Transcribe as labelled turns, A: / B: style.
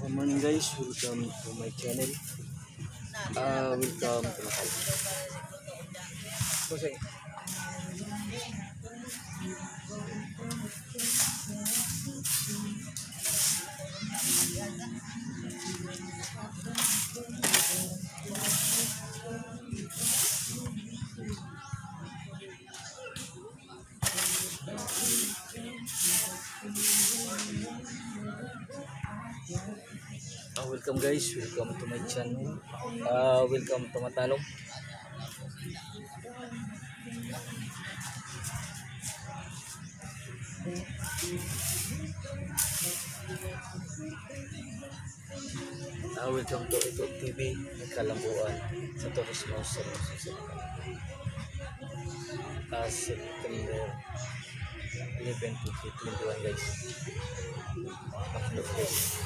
A: Good morning guys, welcome to my channel. Welcome to my channel. Kasi, welcome guys, welcome to my channel. Welcome to Matalong. Welcome to Ito TV, Kalambuan sa Turismo sa September 11, 2021 guys. Look guys.